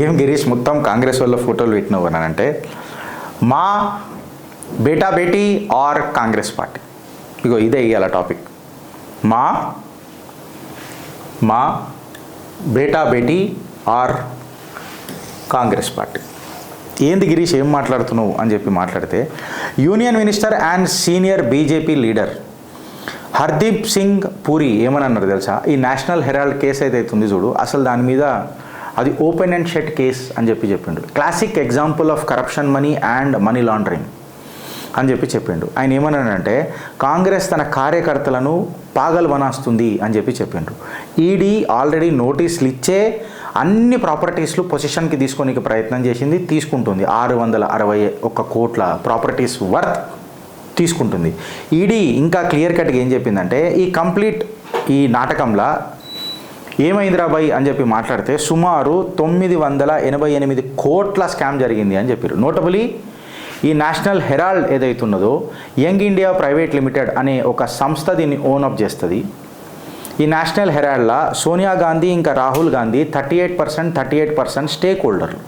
ఏం గిరీష్ మొత్తం కాంగ్రెస్ వాళ్ళ ఫోటోలు పెట్టినావు అని అంటే, మా బేటా బేటీ ఆర్ కాంగ్రెస్ పార్టీ. ఇగో ఇదే ఇవాళ టాపిక్. మా బేటా బేటీ ఆర్ కాంగ్రెస్ పార్టీ. ఏంది గిరీష్ ఏం మాట్లాడుతున్నావు అని చెప్పి మాట్లాడితే, union minister and senior BJP leader Hardeep Singh puri ఏమని అన్నారు తెలుసా? ఈ నేషనల్ హెరాల్డ్ కేసు ఏదైతే ఉంది చూడు, అసలు దాని మీద అది ఓపెన్ అండ్ షట్ కేస్ అని చెప్పిండు. Classic example of corruption money and money laundering అని చెప్పిండు. ఆయన ఏమన్నాడంటే, కాంగ్రెస్ తన కార్యకర్తలను పాగల్ వనాస్తుంది అని చెప్పిండు. ఈడీ ఆల్రెడీ నోటీసులు ఇచ్చే అన్ని ప్రాపర్టీస్లు పొజిషన్కి తీసుకోనికి ప్రయత్నం చేసింది, తీసుకుంటుంది. 661 కోట్ల ప్రాపర్టీస్ వర్త్ తీసుకుంటుంది. ఈడీ ఇంకా క్లియర్ కట్గా ఏం చెప్పిందంటే, ఈ నాటకంలో ఏమైందిరా బాయ్ అని చెప్పి మాట్లాడితే సుమారు 988 కోట్ల స్కామ్ జరిగింది అని చెప్పారు. నోటబులీ ఈ నేషనల్ హెరాల్డ్ ఏదైతున్నదో యంగ్ ఇండియా ప్రైవేట్ లిమిటెడ్ అనే ఒక సంస్థ దీన్ని ఓనప్ చేస్తుంది. ఈ నేషనల్ హెరాల్డ్లో సోనియా గాంధీ ఇంకా రాహుల్ గాంధీ 38% స్టేక్ హోల్డర్లు.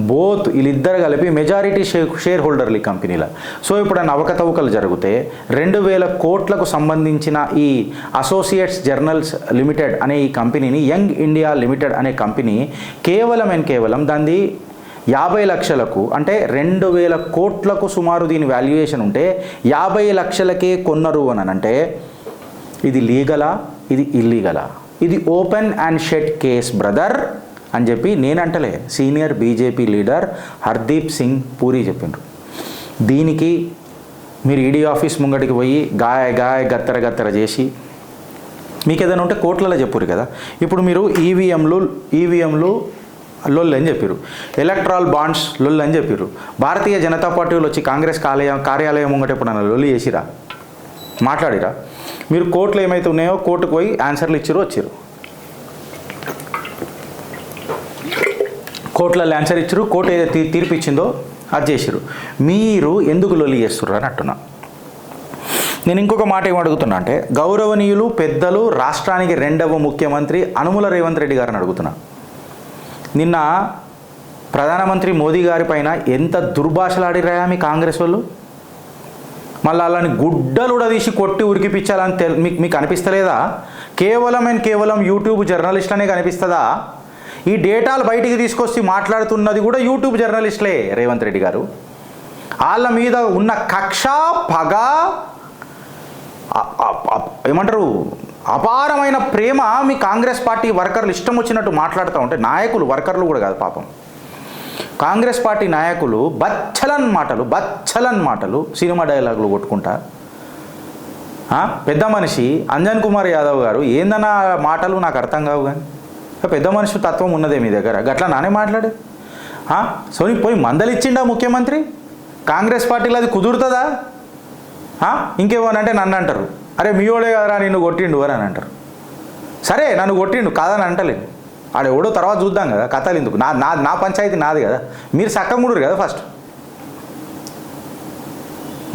బోత్ వీళ్ళిద్దరు కలిపి మెజారిటీ షేర్ హోల్డర్లు ఈ కంపెనీలో. సో ఇప్పుడు అవకతవకలు జరిగితే 2000 కోట్లకు సంబంధించిన ఈ అసోసియేట్స్ జర్నల్స్ లిమిటెడ్ అనే ఈ కంపెనీని యంగ్ ఇండియా లిమిటెడ్ అనే కంపెనీ కేవలం దాన్ని 50 లక్షలకు, అంటే 2000 కోట్లకు సుమారు దీని వాల్యుయేషన్ ఉంటే 50 లక్షలకే కొన్నారు అని అంటే ఇది లీగలా, ఇది ఇల్లీగలా? ఇది open and shut case brother అని చెప్పి నేనంటలే, senior BJP leader Hardeep Singh Puri చెప్పిండ్రు. దీనికి మీరు ఈడీ ఆఫీస్ ముంగటికి పోయి గాయ గత్తర చేసి మీకు ఏదైనా ఉంటే కోట్లలో చెప్పురు కదా. ఇప్పుడు మీరు ఈవీఎంలు లొల్ అని చెప్పారు, ఎలక్ట్రాల్ బాండ్స్ లొల్ అని చెప్పారు. భారతీయ జనతా పార్టీలు వచ్చి కాంగ్రెస్ కార్యాలయం ముంగట ఎప్పుడన్నా లొల్లి చేసిరా, మాట్లాడిరా? మీరు కోర్టులో ఏమైతే ఉన్నాయో కోర్టుకు పోయి ఆన్సర్లు ఇచ్చారు, వచ్చారు. కోర్టులలో ఆన్సర్ ఇచ్చారు, కోర్టు ఏదైతే తీర్పు ఇచ్చిందో అది చేసారు. మీరు ఎందుకు లొల్లి చేస్తున్నారు అని అంటున్నా. నేను ఇంకొక మాట ఏమడుగుతున్నా అంటే, గౌరవనీయులు పెద్దలు రాష్ట్రానికి 2వ ముఖ్యమంత్రి అనుముల రేవంత్ రెడ్డి గారిని అడుగుతున్నా. నిన్న ప్రధానమంత్రి మోదీ గారి పైన ఎంత దుర్భాషలాడిరా మీ కాంగ్రెస్ వాళ్ళు. మళ్ళీ అలాని గుడ్డలు తీసి కొట్టి ఉరికిపించాలని మీకు అనిపిస్తలేదా? కేవలం యూట్యూబ్ జర్నలిస్టులనే కనిపిస్తుందా? ఈ డేటాలు బయటికి తీసుకొచ్చి మాట్లాడుతున్నది కూడా యూట్యూబ్ జర్నలిస్టులే. రేవంత్ రెడ్డి గారు వాళ్ళ మీద ఉన్న కక్ష, పగ, ఏమంటారు, అపారమైన ప్రేమ మీ కాంగ్రెస్ పార్టీ వర్కర్లు ఇష్టం వచ్చినట్టు మాట్లాడుతూ ఉంటే, నాయకులు వర్కర్లు కూడా కాదు పాపం, కాంగ్రెస్ పార్టీ నాయకులు బచ్చలన్ మాటలు సినిమా డైలాగులు కొట్టుకుంటా. పెద్ద మనిషి అంజన్ కుమార్ యాదవ్ గారు ఏందన్నా మాటలు నాకు అర్థం కావు. కానీ పెద్ద మనిషి తత్వం ఉన్నదే మీ దగ్గర, గట్లా నానే మాట్లాడే. సోని పోయి మందలిచ్చిండా ముఖ్యమంత్రి? కాంగ్రెస్ పార్టీలో అది కుదురుతుందా? ఇంకేమోనంటే నన్ను అంటారు, అరే మీయోడే కదరా నిన్ను కొట్టిండు అని అంటారు. సరే నన్ను కొట్టిండు కాదని అంటలేదు, ఆడెవడో తర్వాత చూద్దాం కదా, కథలు ఎందుకు? నా పంచాయతీ నాది కదా, మీరు సక్కంగుడురు కదా. ఫస్ట్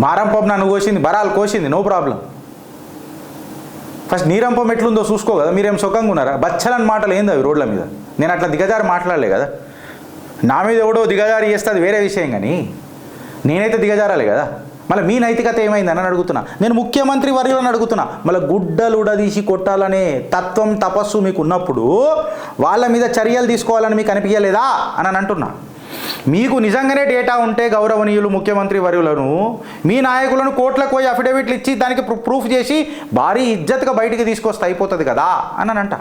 మారంపం నన్ను కోసింది, బరాలు కోసింది, నో ప్రాబ్లం. ఫస్ట్ నీరంపం ఎట్లుందో చూసుకో కదా. మీరేం సుఖంగా ఉన్నారా? బచ్చలని మాటలు ఏంది అవి రోడ్ల మీద? నేను అట్లా దిగజారి మాట్లాడలే కదా. నా మీద ఎవడో దిగజారి చేస్తే అది వేరే విషయం, కానీ నేనైతే దిగజారాలే కదా. మళ్ళీ మీ నైతికత ఏమైందని అడుగుతున్నా. నేను ముఖ్యమంత్రి వర్యులను అడుగుతున్నా. మళ్ళీ గుడ్డలు ఉడదీసి కొట్టాలనే తత్వం, తపస్సు మీకు ఉన్నప్పుడు వాళ్ళ మీద చర్యలు తీసుకోవాలని మీకు అనిపించలేదా అని అంటున్నా. మీకు నిజంగానే డేటా ఉంటే గౌరవనీయులు ముఖ్యమంత్రి వర్యులను, మీ నాయకులను కోర్టులకు పోయి అఫిడవిట్లు ఇచ్చి దానికి ప్రూఫ్ చేసి భారీ ఇజ్జత్గా బయటికి తీసుకొస్తే అయిపోతుంది కదా అని అంట.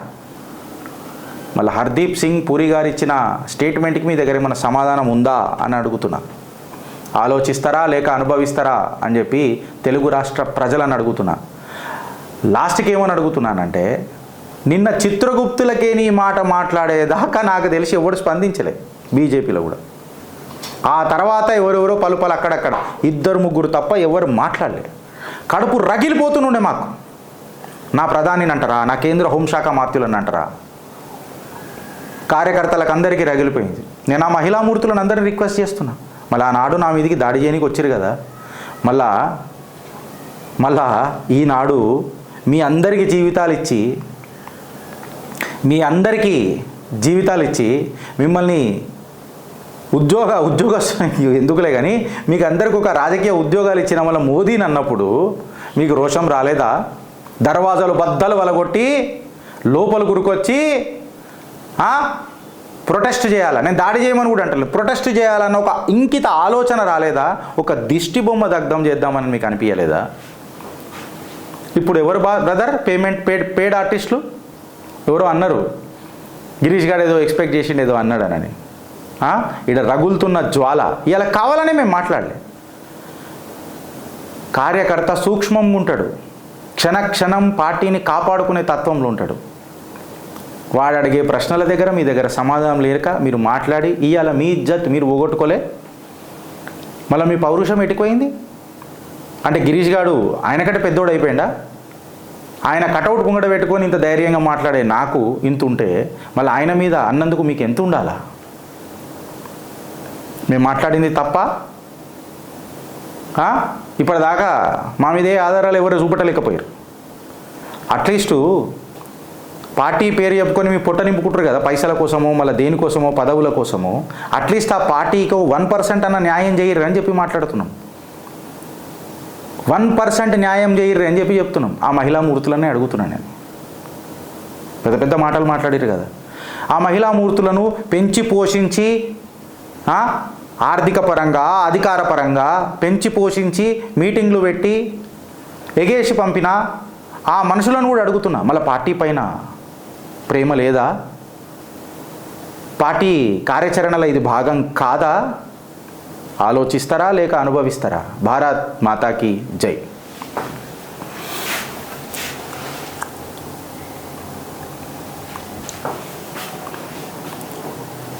మళ్ళీ హర్దీప్ సింగ్ పూరి గారు ఇచ్చిన స్టేట్మెంట్కి మీ దగ్గర ఏమైనా సమాధానం ఉందా అని అడుగుతున్నా. ఆలోచిస్తారా లేక అనుభవిస్తారా అని చెప్పి తెలుగు రాష్ట్ర ప్రజలను అడుగుతున్నా. లాస్ట్కి ఏమని అడుగుతున్నానంటే, నిన్న చిత్రగుప్తులకే నీ మాట మాట్లాడేదాకా నాకు తెలిసి ఎవడు స్పందించలే బీజేపీలో కూడా. ఆ తర్వాత ఎవరెవరో పలుపలు అక్కడక్కడ 2-3 తప్ప ఎవరు మాట్లాడలే. కడుపు రగిలిపోతుండే మాకు. నా ప్రధానిని అంటారా, నా కేంద్ర హోంశాఖ మాత్యులని అంటారా, కార్యకర్తలకు అందరికీ రగిలిపోయింది. నేను ఆ మహిళామూర్తులను అందరినీ రిక్వెస్ట్ చేస్తున్నా. మళ్ళీ ఆనాడు నా మీదికి దాడి చేయడానికి వచ్చారు కదా, మళ్ళా ఈనాడు మీ అందరికీ జీవితాలు ఇచ్చి, మీ అందరికీ జీవితాలు ఇచ్చి మిమ్మల్ని ఉద్యోగస్తులు ఎందుకులే కానీ మీకు అందరికి ఒక రాజకీయ ఉద్యోగాలు ఇచ్చిన వల్ల మోదీని అన్నప్పుడు మీకు రోషం రాలేదా? దర్వాజాలు బద్దలు వలగొట్టి లోపల గురికొచ్చి ప్రొటెస్ట్ చేయాలా? నేను దాడి చేయమని కూడా అంటలేదు, ప్రొటెస్ట్ చేయాలన్న ఒక ఇంకిత ఆలోచన రాలేదా? ఒక దిష్టి బొమ్మ దగ్ధం చేద్దామని మీకు అనిపించలేదా? ఇప్పుడు ఎవరు బ్రదర్ పేడ్ ఆర్టిస్టులు ఎవరో అన్నారు, గిరీష్ గారు ఏదో ఎక్స్పెక్ట్ చేసిండు ఏదో అన్నాడనని. ఇక్కడ రగులుతున్న జ్వాల ఇలా కావాలనే మేము మాట్లాడలే. కార్యకర్త సూక్ష్మంగా ఉంటాడు, క్షణం పార్టీని కాపాడుకునే తత్వంలో ఉంటాడు. వాడు అడిగే ప్రశ్నల దగ్గర మీ దగ్గర సమాధానం లేక మీరు మాట్లాడి ఇవాళ మీ ఇజ్జత్ మీరు పోగొట్టుకోలే, మళ్ళీ మీ పౌరుషం ఎటుకుపోయింది. అంటే గిరీష్ గారు ఆయనకంటే పెద్దోడు అయిపోయిందా? ఆయన కటౌట్ ముంగడ పెట్టుకొని ఇంత ధైర్యంగా మాట్లాడే నాకు ఇంత ఉంటే మళ్ళీ ఆయన మీద అన్నందుకు మీకు ఎంత ఉండాలా? మేము మాట్లాడింది తప్ప? ఇప్పటిదాకా మా మీదే ఆధారాలు ఎవరు చూపట్టలేకపోయారు. అట్లీస్టు పార్టీ పేరు చెప్పుకొని మీ పొట్ట నింపుకుంటారు కదా పైసల కోసమో మళ్ళీ దేనికోసమో పదవుల కోసమో, అట్లీస్ట్ ఆ పార్టీకి 1% అన్న న్యాయం చేయరు అని చెప్పి మాట్లాడుతున్నాం. 1% న్యాయం చేయరు అని చెప్పి చెప్తున్నాం. ఆ మహిళా మూర్తులనే అడుగుతున్నాను నేను. పెద్ద పెద్ద మాటలు మాట్లాడారు కదా, ఆ మహిళా మూర్తులను పెంచి పోషించి ఆర్థిక పరంగా అధికార పరంగా పెంచి పోషించి మీటింగ్లు పెట్టి ఎగేసి పంపిన ఆ మనుషులను కూడా అడుగుతున్నా, మళ్ళీ పార్టీ పైన ప్రేమ లేదా? పార్టీ కార్యాచరణలో ఇది భాగం కాదా? ఆలోచిస్తారా లేక అనుభవిస్తారా? భారత్ మాతాకి జై.